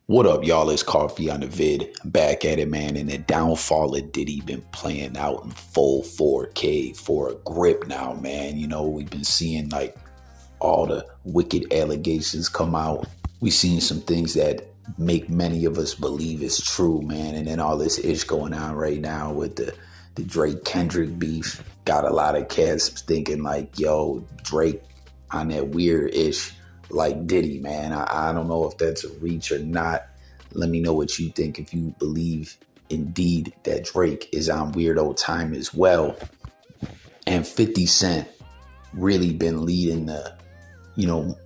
What up, y'all? It's Coffee on the vid. Back at it, man. And the downfall of Diddy been playing out in full 4K for a grip now, man. You know, we've been seeing like all the wicked allegations come out. We've seen some things that make many of us believe it's true, man. And then all this ish going on right now with the Drake Kendrick beef got a lot of cats thinking like, yo, Drake on that weird ish like Diddy, man. I don't know if that's a reach or not. Let me know what you think, if you believe indeed that Drake is on weirdo time as well. And 50 Cent really been leading the,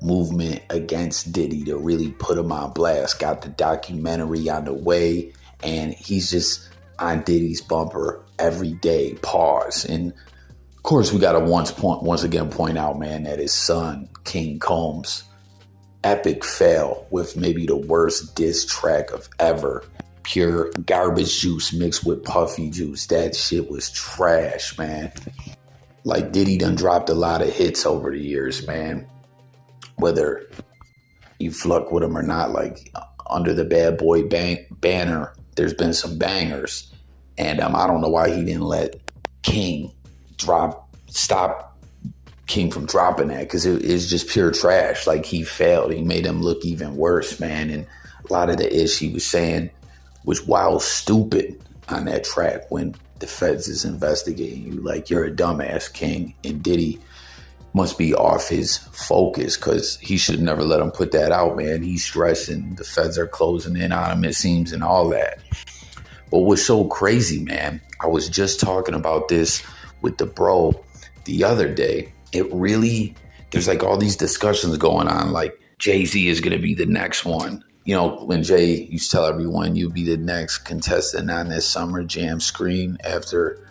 movement against Diddy to really put him on blast. Got the documentary on the way, and he's just on Diddy's bumper every day. Pause. And of course, we got to once again point out, man, that his son, King Combs, epic fail with maybe the worst diss track of ever. Pure garbage juice mixed with puffy juice. That shit was trash, man. Like, Diddy done dropped a lot of hits over the years, man. Whether you fuck with him or not, like under the Bad Boy banner, there's been some bangers. And I don't know why he didn't let King stop King from dropping that, because it's just pure trash. Like, he failed. He made him look even worse, man. And a lot of the ish he was saying was wild stupid on that track when the feds is investigating you. Like, you're a dumbass, King. And Diddy must be off his focus, because he should never let him put that out, man. He's stressing. The feds are closing in on him, it seems, and all that. But what's so crazy, man, I was just talking about this with the bro the other day. There's like all these discussions going on, like Jay-Z is going to be the next one. You know, when Jay used to tell everyone you'd be the next contestant on this Summer Jam screen after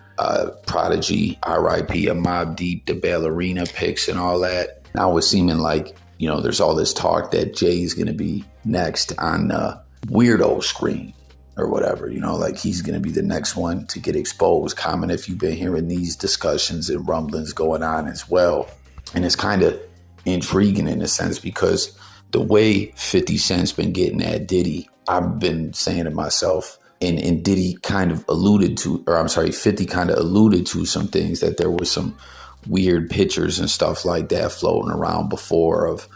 Prodigy, R.I.P., a Mobb Deep, the Ballerina picks and all that. Now it's seeming like, there's all this talk that Jay's going to be next on the Weirdo screen or whatever, like he's going to be the next one to get exposed. Comment if you've been hearing these discussions and rumblings going on as well. And it's kind of intriguing in a sense, because the way 50 Cent's been getting at Diddy, I've been saying to myself, and Diddy kind of alluded to, 50 kind of alluded to some things, that there was some weird pictures and stuff like that floating around before of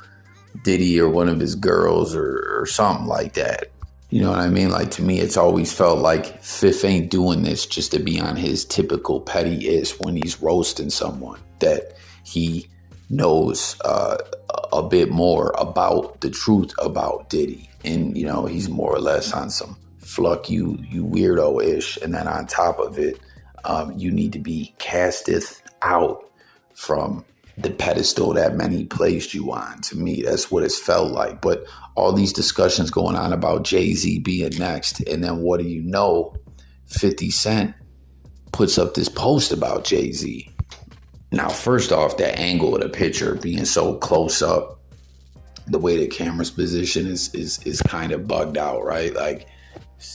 Diddy or one of his girls or something like that. You know what I mean? Like, to me, it's always felt like Fifth ain't doing this just to be on his typical petty-ish when he's roasting someone, that he knows a bit more about the truth about Diddy. And, he's more or less on some fuck you weirdo-ish. And then on top of it, you need to be casteth out from the pedestal that many placed you on. To me, that's what it's felt like. But all these discussions going on about Jay-Z being next, and then what do you know, 50 Cent puts up this post about Jay-Z. Now, first off, that angle of the picture being so close up, the way the camera's position is kind of bugged out, right? Like,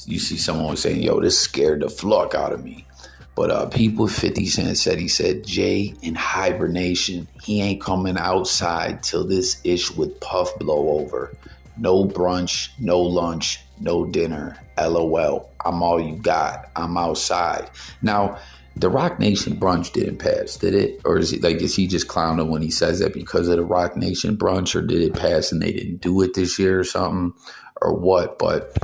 you see someone saying, yo, this scared the fuck out of me. But people, 50 Cent he said, Jay in hibernation. He ain't coming outside till this ish with Puff blow over. No brunch, no lunch, no dinner. LOL. I'm all you got. I'm outside. Now, the Roc Nation brunch didn't pass, did it? Or is he just clowning when he says that because of the Roc Nation brunch? Or did it pass and they didn't do it this year or something? Or what? But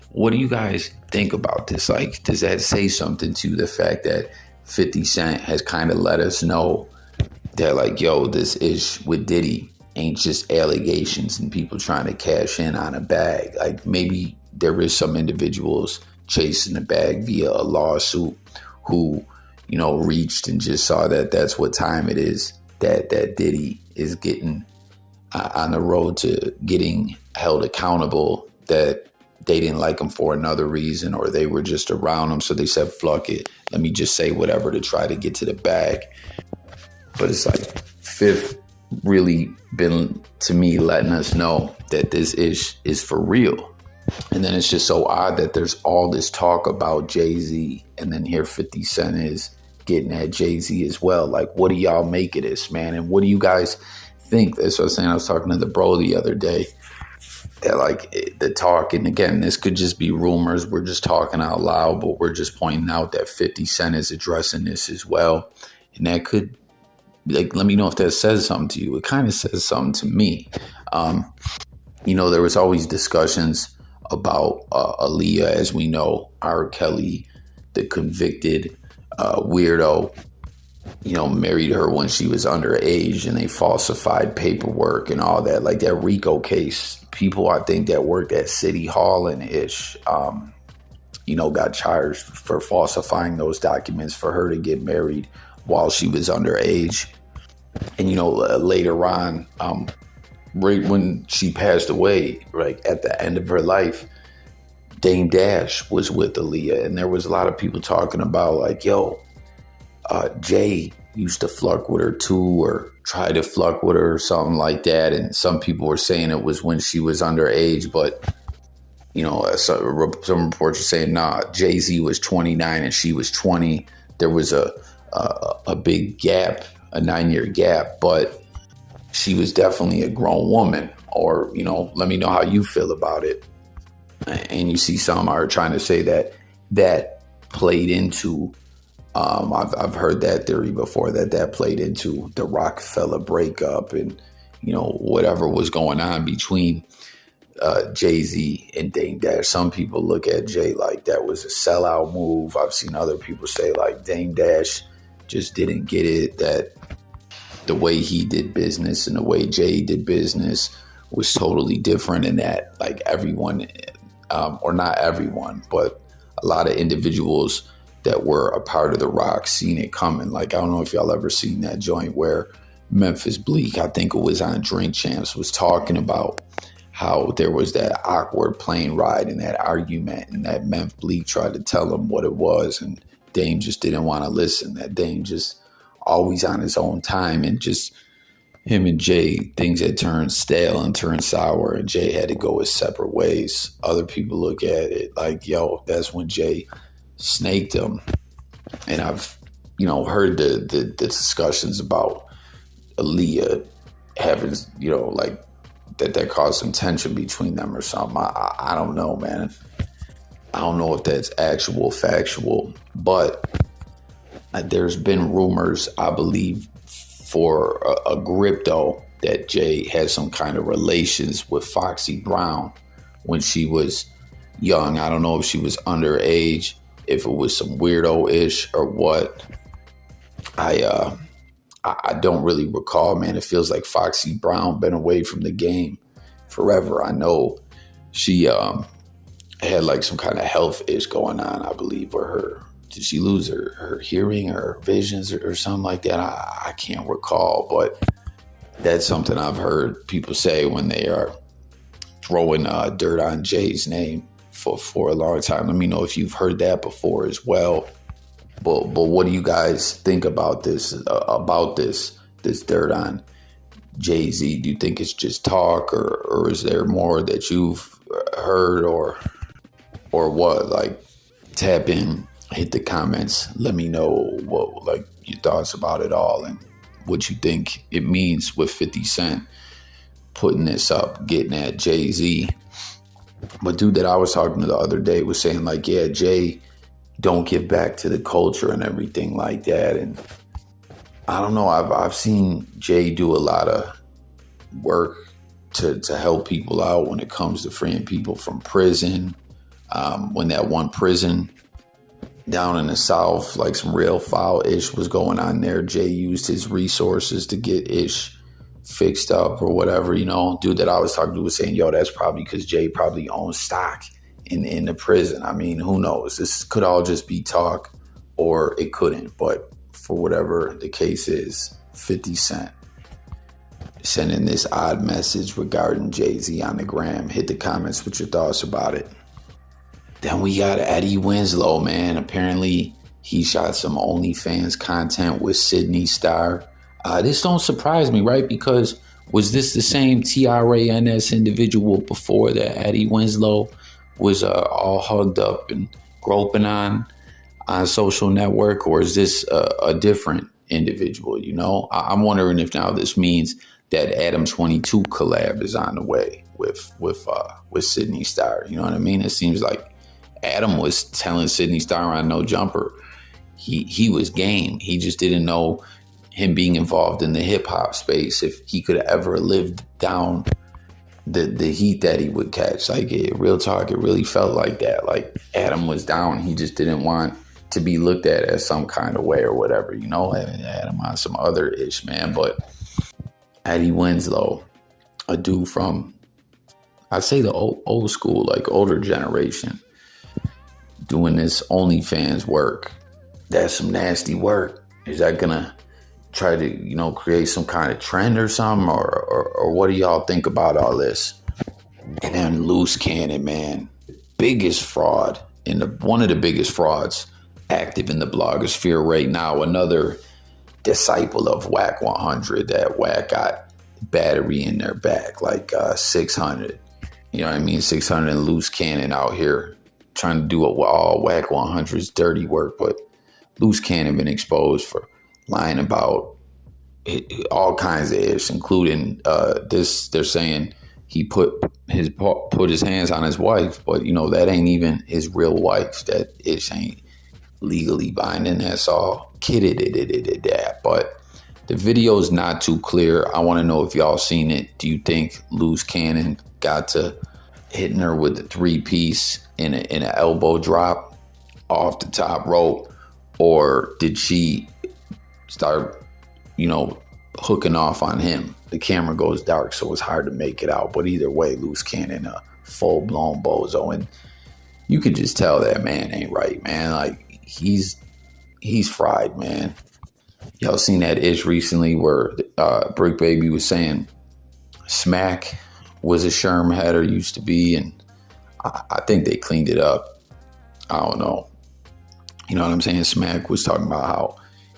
what do you guys think about this? Like, does that say something to the fact that 50 Cent has kind of let us know that, like, yo, this ish with Diddy ain't just allegations and people trying to cash in on a bag? Like, maybe there is some individuals chasing the bag via a lawsuit who, reached and just saw that that's what time it is, that Diddy is getting on the road to getting held accountable, that they didn't like him for another reason, or they were just around him. So they said, fuck it. Let me just say whatever to try to get to the bag. But it's like Fifth really been, to me, letting us know that this is for real. And then it's just so odd that there's all this talk about Jay-Z, and then here 50 Cent is getting at Jay-Z as well. Like, what do y'all make of this, man? And what do you guys think? That's what I was saying. I was talking to the bro the other day. that like the talk, and again, this could just be rumors. We're just talking out loud, but we're just pointing out that 50 Cent is addressing this as well. And that could, like, let me know if that says something to you. It kind of says something to me. There was always discussions about Aaliyah, as we know, R. Kelly, the convicted weirdo, married her when she was underage, and they falsified paperwork and all that. Like that RICO case, people I think that worked at City Hall and ish, got charged for falsifying those documents for her to get married while she was underage. And, later on, right when she passed away, right at the end of her life, Dame Dash was with Aaliyah. And there was a lot of people talking about like, Jay used to flirt with her too, or try to flirt with her or something like that. And some people were saying it was when she was underage, but some reports are saying, nah, Jay-Z was 29 and she was 20. There was a big gap, a 9-year gap, but she was definitely a grown woman. Or, let me know how you feel about it. And you see some are trying to say that played into, I've heard that theory before, that played into the Roc-A-Fella breakup and, whatever was going on between Jay-Z and Dame Dash. Some people look at Jay like that was a sellout move. I've seen other people say like Dame Dash just didn't get it, that the way he did business and the way Jay did business was totally different, and that like everyone, or not everyone, but a lot of individuals that were a part of the Rock seen it coming. Like, I don't know if y'all ever seen that joint where Memphis Bleak, I think it was on Drink Champs, was talking about how there was that awkward plane ride and that argument, and that Memphis Bleak tried to tell him what it was, and Dame just didn't want to listen. That Dame just always on his own time, and just him and Jay, things had turned stale and turned sour, and Jay had to go his separate ways. Other people look at it like, that's when Jay snaked him. And I've, heard the discussions about Aaliyah having, like that caused some tension between them or something. I don't know, man. I don't know if that's factual, but there's been rumors, I believe, for a grip though, that Jay had some kind of relations with Foxy Brown when she was young. I don't know if she was underage, if it was some weirdo-ish or what. I don't really recall, man. It feels like Foxy Brown been away from the game forever. I know she had like some kind of health issue going on, I believe, or did she lose her hearing or her visions or something like that? I can't recall, but that's something I've heard people say when they are throwing dirt on Jay's name for a long time. Let me know if you've heard that before as well. But what do you guys think about this dirt on Jay-Z? Do you think it's just talk, or is there more that you've heard, or what? Like, tap in, hit the comments, let me know what like your thoughts about it all and what you think it means with 50 Cent putting this up, getting at Jay-Z. But dude that I was talking to the other day was saying like, yeah, Jay don't give back to the culture and everything like that. And I don't know, I've seen Jay do a lot of work to help people out when it comes to freeing people from prison. When that one prison down in the South, like some real foul ish was going on there, Jay used his resources to get ish fixed up or whatever. Dude that I was talking to was saying, that's probably because Jay probably owns stock in the prison. I mean, who knows? This could all just be talk, or it couldn't. But for whatever the case is, 50 Cent sending this odd message regarding Jay-Z on the gram. Hit the comments with your thoughts about it. Then we got Eddie Winslow, man. Apparently he shot some OnlyFans content with Sidney, Starr. This don't surprise me, right? Because was this the same TRANS individual before that Eddie Winslow was all hugged up and groping on social network, or is this a different individual? I'm wondering if now this means that Adam22 collab is on the way. with Sidney Starr. You know what I mean? It seems like Adam was telling Sidney Starr on No Jumper he was game. He just didn't know, him being involved in the hip hop space, if he could ever lived down the heat that he would catch. Like, real talk, it really felt like that. Like, Adam was down. He just didn't want to be looked at as some kind of way or whatever, you know. Adam on some other ish, man. But Eddie Winslow, a dude from, I'd say the old school, like older generation, doing this OnlyFans work. That's some nasty work. Is that gonna try to, you know, create some kind of trend or something? Or what do y'all think about all this? And then Luce Cannon, man, biggest fraud, one of the biggest frauds active in the blogosphere right now. Another disciple of Wack 100, that Wack got battery in their back, like 600. You know what I mean? 600 and Luce Cannon out here trying to do all Wack 100's dirty work. But Luce Cannon been exposed for lying about all kinds of ish, including this. They're saying he put his hands on his wife, but you know that ain't even his real wife. That ish ain't legally binding. That's all kidded that. But the video's not too clear. I want to know if y'all seen it. Do you think Luce Cannon got to hitting her with a 3-piece in an elbow drop off the top rope? Or did she start, you know, hooking off on him? The camera goes dark, so it's hard to make it out. But either way, Luce Cannon, a full-blown bozo. And you could just tell that man ain't right, man. Like, he's fried, man. Y'all seen that ish recently where Brick Baby was saying Smack was a Sherm header, used to be. And I think they cleaned it up. I don't know. You know what I'm saying? Smack was talking about how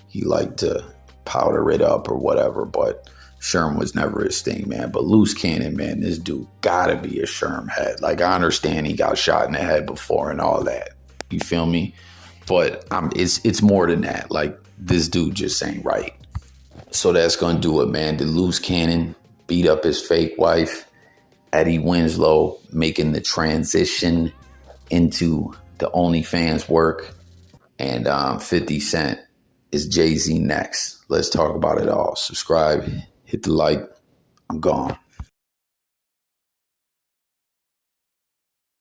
he liked to powder it up or whatever, but Sherm was never his thing, man. But Luce Cannon, man, this dude gotta be a Sherm head. Like, I understand he got shot in the head before and all that. You feel me? But it's more than that. Like, this dude just ain't right. So that's gonna do it, man. Did Luce Cannon beat up his fake wife? Eddie Winslow making the transition into the OnlyFans work. And 50 Cent is Jay-Z next. Let's talk about it all. Subscribe, hit the like. I'm gone.